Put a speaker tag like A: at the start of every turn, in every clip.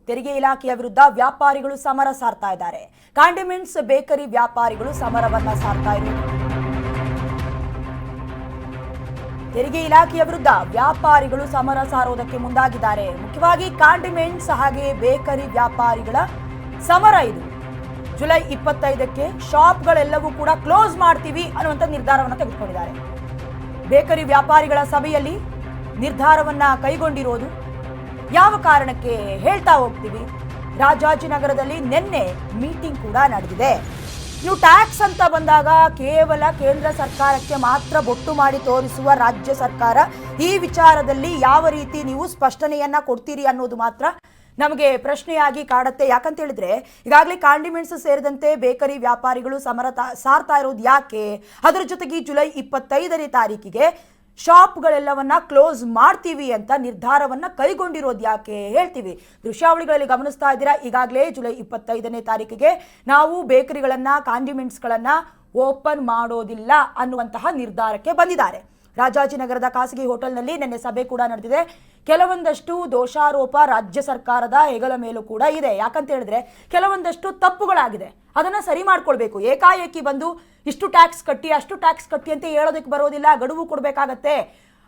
A: ತೆರಿಗೆ ಇಲಾಖೆಯ ವಿರುದ್ಧ ವ್ಯಾಪಾರಿಗಳು ಸಮರ ಸಾರ್ತಾ ಇದ್ದಾರೆ. ಕಾಂಡಿಮೆಂಟ್ಸ್ ಬೇಕರಿ ವ್ಯಾಪಾರಿಗಳು ಸಮರವನ್ನ ಸಾರ್ತಾ ಇದ್ದಾರೆ. ತೆರಿಗೆ ಇಲಾಖೆಯ ವಿರುದ್ಧ ವ್ಯಾಪಾರಿಗಳು ಸಮರ ಸಾರೋದಕ್ಕೆ ಮುಂದಾಗಿದ್ದಾರೆ. ಮುಖ್ಯವಾಗಿ ಕಾಂಡಿಮೆಂಟ್ಸ್ ಹಾಗೆ ಬೇಕರಿ ವ್ಯಾಪಾರಿಗಳ ಸಮರ ಇದು. ಜುಲೈ 25ಕ್ಕೆ ಶಾಪ್ಗಳೆಲ್ಲವೂ ಕೂಡ ಕ್ಲೋಸ್ ಮಾಡ್ತೀವಿ ಅನ್ನುವಂಥ ನಿರ್ಧಾರವನ್ನು ತೆಗೆದುಕೊಂಡಿದ್ದಾರೆ. ಬೇಕರಿ ವ್ಯಾಪಾರಿಗಳ ಸಭೆಯಲ್ಲಿ ನಿರ್ಧಾರವನ್ನ ಕೈಗೊಂಡಿರೋದು ಯಾವ ಕಾರಣಕ್ಕೆ ಹೇಳ್ತಾ ಹೋಗ್ತೀವಿ. ರಾಜಾಜಿನಗರದಲ್ಲಿ ನಿನ್ನೆ ಮೀಟಿಂಗ್ ಕೂಡ ನಡೆದಿದೆ. ನೀವು ಟ್ಯಾಕ್ಸ್ ಅಂತ ಬಂದಾಗ ಕೇವಲ ಕೇಂದ್ರ ಸರ್ಕಾರಕ್ಕೆ ಮಾತ್ರ ಬೊಟ್ಟು ಮಾಡಿ ತೋರಿಸುವ ರಾಜ್ಯ ಸರ್ಕಾರ ಈ ವಿಚಾರದಲ್ಲಿ ಯಾವ ರೀತಿ ನೀವು ಸ್ಪಷ್ಟನೆಯನ್ನ ಕೊಡ್ತೀರಿ ಅನ್ನೋದು ಮಾತ್ರ ನಮಗೆ ಪ್ರಶ್ನೆಯಾಗಿ ಕಾಡುತ್ತೆ. ಯಾಕಂತ ಹೇಳಿದ್ರೆ ಈಗಾಗಲೇ ಕಾಂಡಿಮೆಂಟ್ಸ್ ಸೇರಿದಂತೆ ಬೇಕರಿ ವ್ಯಾಪಾರಿಗಳು ಸಮರ ಸಾರ್ತಾ ಇರೋದು ಯಾಕೆ, ಅದರ ಜೊತೆಗೆ ಜುಲೈ 25ನೇ ತಾರೀಕಿಗೆ ಶಾಪ್ಗಳೆಲ್ಲವನ್ನ ಕ್ಲೋಸ್ ಮಾಡ್ತೀವಿ ಅಂತ ನಿರ್ಧಾರವನ್ನ ಕೈಗೊಂಡಿರೋದು ಯಾಕೆ ಹೇಳ್ತೀವಿ. ದೃಶ್ಯಾವಳಿಗಳಲ್ಲಿ ಗಮನಿಸ್ತಾ ಇದ್ದೀರಾ, ಈಗಾಗಲೇ ಜುಲೈ 25ನೇ ತಾರೀಕಿಗೆ ನಾವು ಬೇಕರಿಗಳನ್ನ ಕಾಂಡಿಮೆಂಟ್ಸ್ಗಳನ್ನ ಓಪನ್ ಮಾಡೋದಿಲ್ಲ ಅನ್ನುವಂತಹ ನಿರ್ಧಾರಕ್ಕೆ ಬಂದಿದ್ದಾರೆ. ರಾಜಾಜಿನಗರದ ಖಾಸಗಿ ಹೋಟೆಲ್ನಲ್ಲಿ ನಿನ್ನೆ ಸಭೆ ಕೂಡ ನಡೆದಿದೆ. ಕೆಲವೊಂದಷ್ಟು ದೋಷಾರೋಪ ರಾಜ್ಯ ಸರ್ಕಾರದ ಹೆಗಲ ಮೇಲೂ ಕೂಡ ಇದೆ. ಯಾಕಂತ ಹೇಳಿದ್ರೆ ಕೆಲವೊಂದಷ್ಟು ತಪ್ಪುಗಳಾಗಿದೆ, ಅದನ್ನ ಸರಿ ಮಾಡ್ಕೊಳ್ಬೇಕು. ಏಕಾಏಕಿ ಬಂದು ಇಷ್ಟು ಟ್ಯಾಕ್ಸ್ ಕಟ್ಟಿ ಅಷ್ಟು ಟ್ಯಾಕ್ಸ್ ಕಟ್ಟಿ ಅಂತ ಹೇಳೋದಕ್ಕೆ ಬರೋದಿಲ್ಲ, ಗಡುವು ಕೊಡಬೇಕಾಗತ್ತೆ.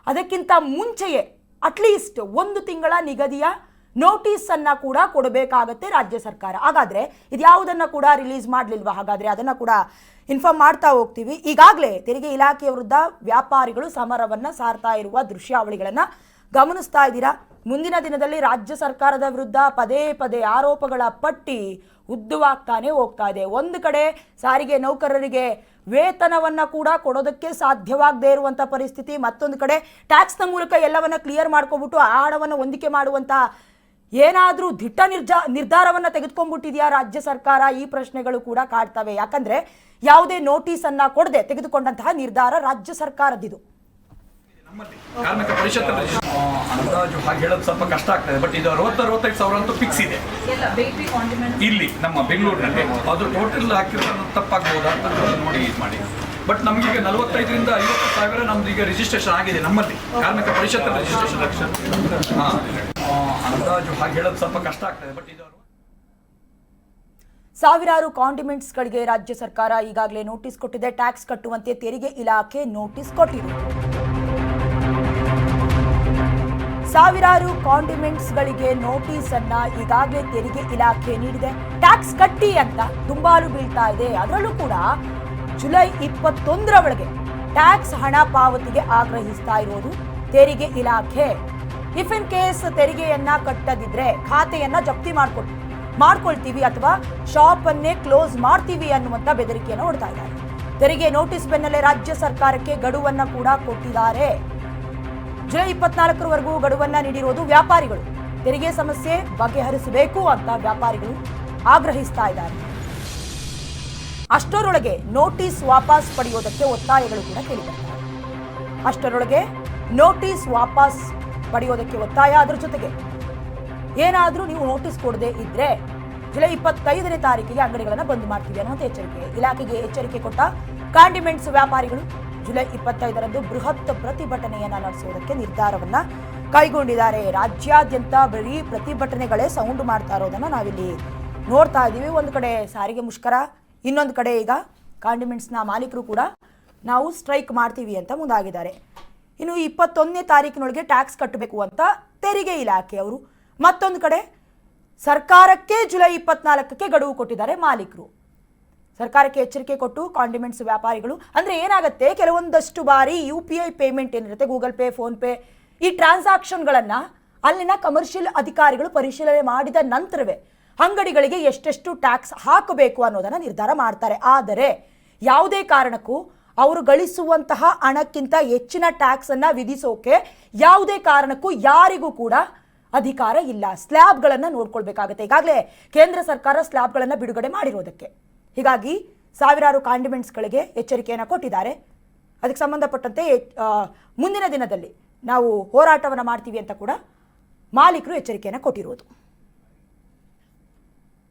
A: ಅದಕ್ಕಿಂತ ಮುಂಚೆಯೇ ಅಟ್ಲೀಸ್ಟ್ 1 ತಿಂಗಳ ನಿಗದಿಯ ನೋಟಿಸ್ ಅನ್ನ ಕೂಡ ಕೊಡಬೇಕಾಗತ್ತೆ ರಾಜ್ಯ ಸರ್ಕಾರ. ಹಾಗಾದ್ರೆ ಇದ್ಯಾವುದನ್ನ ಕೂಡ ರಿಲೀಸ್ ಮಾಡಲಿಲ್ವಾ? ಹಾಗಾದ್ರೆ ಅದನ್ನ ಕೂಡ ಇನ್ಫಾರ್ಮ್ ಮಾಡ್ತಾ ಹೋಗ್ತೀವಿ. ಈಗಾಗಲೇ ತೆರಿಗೆ ಇಲಾಖೆಯ ವಿರುದ್ಧ ವ್ಯಾಪಾರಿಗಳು ಸಮರವನ್ನ ಸಾರ್ತಾ ಇರುವ ದೃಶ್ಯಾವಳಿಗಳನ್ನ ಗಮನಿಸ್ತಾ ಇದ್ದೀರಾ. ಮುಂದಿನ ದಿನದಲ್ಲಿ ರಾಜ್ಯ ಸರ್ಕಾರದ ವಿರುದ್ಧ ಪದೇ ಪದೇ ಆರೋಪಗಳ ಪಟ್ಟಿ ಉದ್ದವಾಗ್ತಾನೆ ಹೋಗ್ತಾ ಇದೆ. ಒಂದು ಕಡೆ ಸಾರಿಗೆ ನೌಕರರಿಗೆ ವೇತನವನ್ನ ಕೂಡ ಕೊಡೋದಕ್ಕೆ ಸಾಧ್ಯವಾಗದೇ ಇರುವಂಥ ಪರಿಸ್ಥಿತಿ, ಮತ್ತೊಂದು ಕಡೆ ಟ್ಯಾಕ್ಸ್ನ ಮೂಲಕ ಎಲ್ಲವನ್ನ ಕ್ಲಿಯರ್ ಮಾಡ್ಕೊಬಿಟ್ಟು ಆ ಹಣವನ್ನು ಹೊಂದಿಕೆ ಮಾಡುವಂಥ ಏನಾದರೂ ದಿಟ್ಟ ನಿರ್ಧಾರವನ್ನ ತೆಗೆದುಕೊಂಡ್ಬಿಟ್ಟಿದೆಯಾ ರಾಜ್ಯ ಸರ್ಕಾರ? ಈ ಪ್ರಶ್ನೆಗಳು ಕೂಡ ಕಾಡ್ತವೆ. ಯಾಕಂದ್ರೆ ಯಾವುದೇ ನೋಟಿಸ್ ಅನ್ನ ಕೊಡದೆ ತೆಗೆದುಕೊಂಡಂತಹ ನಿರ್ಧಾರ ರಾಜ್ಯ ಸರ್ಕಾರದಿದು.
B: ಕಾರ್ಮಿಕ ಪರಿಷತ್ ಅಂದಾಜು ಹಾಗೆ ಹೇಳೋದು ಸ್ವಲ್ಪ ಕಷ್ಟ ಆಗ್ತದೆ. ಬಟ್ ಇದು 60-65 ಸಾವಿರ ಅಂತೂ ಫಿಕ್ಸ್ ಇದೆ ಇಲ್ಲಿ ನಮ್ಮ ಬೆಂಗಳೂರಿನಲ್ಲಿ. ಅದು ಟೋಟಲ್ ಹಾಕಿರೋದು ತಪ್ಪಾಗ್ಬೋದಾ ಅಂತ ನೋಡಿ ಇದು ಮಾಡಿ. ಬಟ್ ನಮಗೀಗ 45ರಿಂದ 50 ಸಾವಿರ ನಮ್ದು ಈಗ ರಿಜಿಸ್ಟ್ರೇಷನ್ ಆಗಿದೆ ನಮ್ಮಲ್ಲಿ, ಕಾರ್ಮಿಕ ಪರಿಷತ್ ರಿಜಿಸ್ಟ್ರೇಷನ್. ಅಂದಾಜು ಹಾಗೆ ಹೇಳೋದು ಸ್ವಲ್ಪ ಕಷ್ಟ ಆಗ್ತದೆ. ಬಟ್ ಇದು
A: ಸಾವಿರಾರು ಕಾಂಡಿಮೆಂಟ್ಸ್ಗಳಿಗೆ ರಾಜ್ಯ ಸರ್ಕಾರ ಈಗಾಗಲೇ ನೋಟಿಸ್ ಕೊಟ್ಟಿದೆ. ಟ್ಯಾಕ್ಸ್ ಕಟ್ಟುವಂತೆ ತೆರಿಗೆ ಇಲಾಖೆ ನೋಟಿಸ್ ಕೊಟ್ಟಿದೆ. ಸಾವಿರಾರು ಕಾಂಡಿಮೆಂಟ್ಸ್ಗಳಿಗೆ ನೋಟಿಸ್ ಅನ್ನ ಈಗಾಗಲೇ ತೆರಿಗೆ ಇಲಾಖೆ ನೀಡಿದೆ. ಟ್ಯಾಕ್ಸ್ ಕಟ್ಟಿ ಅಂತ ದುಂಬಾಲು ಬೀಳ್ತಾ ಇದೆ. ಅದರಲ್ಲೂ ಕೂಡ ಜುಲೈ 21ರ ಒಳಗೆ ಟ್ಯಾಕ್ಸ್ ಹಣ ಪಾವತಿಗೆ ಆಗ್ರಹಿಸ್ತಾ ಇರೋದು ತೆರಿಗೆ ಇಲಾಖೆ. ಇಫ್ ಇನ್ ಕೇಸ್ ತೆರಿಗೆಯನ್ನ ಕಟ್ಟದಿದ್ರೆ ಖಾತೆಯನ್ನ ಜಪ್ತಿ ಮಾಡ್ಕೊಳ್ತೀವಿ ಅಥವಾ ಶಾಪ್ ಅನ್ನೇ ಕ್ಲೋಸ್ ಮಾಡ್ತೀವಿ ಅನ್ನುವಂತ ಬೆದರಿಕೆಯನ್ನು ಹೊಡ್ತಾ ಇದ್ದಾರೆ. ತೆರಿಗೆ ನೋಟಿಸ್ ಬೆನ್ನಲ್ಲೇ ರಾಜ್ಯ ಸರ್ಕಾರಕ್ಕೆ ಗಡುವನ್ನ ಕೂಡ ಕೊಟ್ಟಿದ್ದಾರೆ. ಜುಲೈ 24ರವರೆಗೂ ಗಡುವನ್ನ ನೀಡಿರೋದು ವ್ಯಾಪಾರಿಗಳು. ತೆರಿಗೆ ಸಮಸ್ಯೆ ಬಗೆಹರಿಸಬೇಕು ಅಂತ ವ್ಯಾಪಾರಿಗಳು ಆಗ್ರಹಿಸ್ತಾ ಇದ್ದಾರೆ. ಅಷ್ಟರೊಳಗೆ ನೋಟಿಸ್ ವಾಪಸ್ ಪಡೆಯೋದಕ್ಕೆ ಒತ್ತಾಯಗಳು ಕೂಡ ಕೇಳಿಬರ್ತಾರೆ. ಅಷ್ಟರೊಳಗೆ ನೋಟಿಸ್ ವಾಪಸ್ ಪಡೆಯೋದಕ್ಕೆ ಒತ್ತಾಯ. ಅದರ ಜೊತೆಗೆ ಏನಾದರೂ ನೀವು ನೋಟಿಸ್ ಕೊಡದೆ ಇದ್ರೆ ಜುಲೈ 25ನೇ ತಾರೀಕಿಗೆ ಅಂಗಡಿಗಳನ್ನು ಬಂದ್ ಮಾಡ್ತೀವಿ ಅನ್ನುವಂಥ ಎಚ್ಚರಿಕೆ. ಇಲಾಖೆಗೆ ಎಚ್ಚರಿಕೆ ಕೊಟ್ಟ ಕಾಂಡಿಮೆಂಟ್ಸ್ ವ್ಯಾಪಾರಿಗಳು ಜುಲೈ 25ರಂದು ಬೃಹತ್ ಪ್ರತಿಭಟನೆಯನ್ನ ನಡೆಸುವುದಕ್ಕೆ ನಿರ್ಧಾರವನ್ನ ಕೈಗೊಂಡಿದ್ದಾರೆ. ರಾಜ್ಯಾದ್ಯಂತ ಬರೀ ಪ್ರತಿಭಟನೆಗಳೇ ಸೌಂಡ್ ಮಾಡ್ತಾ ಇರೋದನ್ನ ನಾವಿಲ್ಲಿ ನೋಡ್ತಾ ಇದ್ದೀವಿ. ಒಂದು ಕಡೆ ಸಾರಿಗೆ ಮುಷ್ಕರ, ಇನ್ನೊಂದು ಕಡೆ ಈಗ ಕಾಂಡಿಮೆಂಟ್ಸ್ನ ಮಾಲೀಕರು ಕೂಡ ನಾವು ಸ್ಟ್ರೈಕ್ ಮಾಡ್ತೀವಿ ಅಂತ ಮುಂದಾಗಿದ್ದಾರೆ. ಇನ್ನು 21ನೇ ತಾರೀಕಿನೊಳಗೆ ಟ್ಯಾಕ್ಸ್ ಕಟ್ಟಬೇಕು ಅಂತ ತೆರಿಗೆ ಇಲಾಖೆಯವರು, ಮತ್ತೊಂದು ಕಡೆ ಸರ್ಕಾರಕ್ಕೆ ಜುಲೈ 24ಕ್ಕೆ ಗಡುವು ಕೊಟ್ಟಿದ್ದಾರೆ ಮಾಲೀಕರು. ಸರ್ಕಾರಕ್ಕೆ ಎಚ್ಚರಿಕೆ ಕೊಟ್ಟು ಕಾಂಡಿಮೆಂಟ್ಸ್ ವ್ಯಾಪಾರಿಗಳು ಅಂದ್ರೆ ಏನಾಗುತ್ತೆ, ಕೆಲವೊಂದಷ್ಟು ಬಾರಿ UPI ಪೇಮೆಂಟ್ ಏನಿರುತ್ತೆ, ಗೂಗಲ್ ಪೇ, ಫೋನ್ ಪೇ, ಈ ಟ್ರಾನ್ಸಾಕ್ಷನ್ಗಳನ್ನ ಅಲ್ಲಿನ ಕಮರ್ಷಿಯಲ್ ಅಧಿಕಾರಿಗಳು ಪರಿಶೀಲನೆ ಮಾಡಿದ ನಂತರವೇ ಅಂಗಡಿಗಳಿಗೆ ಎಷ್ಟೆಷ್ಟು ಟ್ಯಾಕ್ಸ್ ಹಾಕಬೇಕು ಅನ್ನೋದನ್ನ ನಿರ್ಧಾರ ಮಾಡ್ತಾರೆ. ಆದರೆ ಯಾವುದೇ ಕಾರಣಕ್ಕೂ ಅವರು ಗಳಿಸುವಂತಹ ಹಣಕ್ಕಿಂತ ಹೆಚ್ಚಿನ ಟ್ಯಾಕ್ಸ್ ಅನ್ನ ವಿಧಿಸೋಕೆ ಯಾವುದೇ ಕಾರಣಕ್ಕೂ ಯಾರಿಗೂ ಕೂಡ ಅಧಿಕಾರ ಇಲ್ಲ. ಸ್ಲ್ಯಾಬ್ಗಳನ್ನು ನೋಡ್ಕೊಳ್ಬೇಕಾಗತ್ತೆ. ಈಗಾಗಲೇ ಕೇಂದ್ರ ಸರ್ಕಾರ ಸ್ಲ್ಯಾಬ್ಗಳನ್ನು ಬಿಡುಗಡೆ ಮಾಡಿರೋದಕ್ಕೆ ಹೀಗಾಗಿ ಸಾವಿರಾರು ಕಾಂಡಿಮೆಂಟ್ಸ್ಗಳಿಗೆ ಎಚ್ಚರಿಕೆಯನ್ನು ಕೊಟ್ಟಿದ್ದಾರೆ. ಅದಕ್ಕೆ ಸಂಬಂಧಪಟ್ಟಂತೆ ಮುಂದಿನ ದಿನದಲ್ಲಿ ನಾವು ಹೋರಾಟವನ್ನು ಮಾಡ್ತೀವಿ ಅಂತ ಕೂಡ ಮಾಲೀಕರು ಎಚ್ಚರಿಕೆಯನ್ನು ಕೊಟ್ಟಿರೋದು.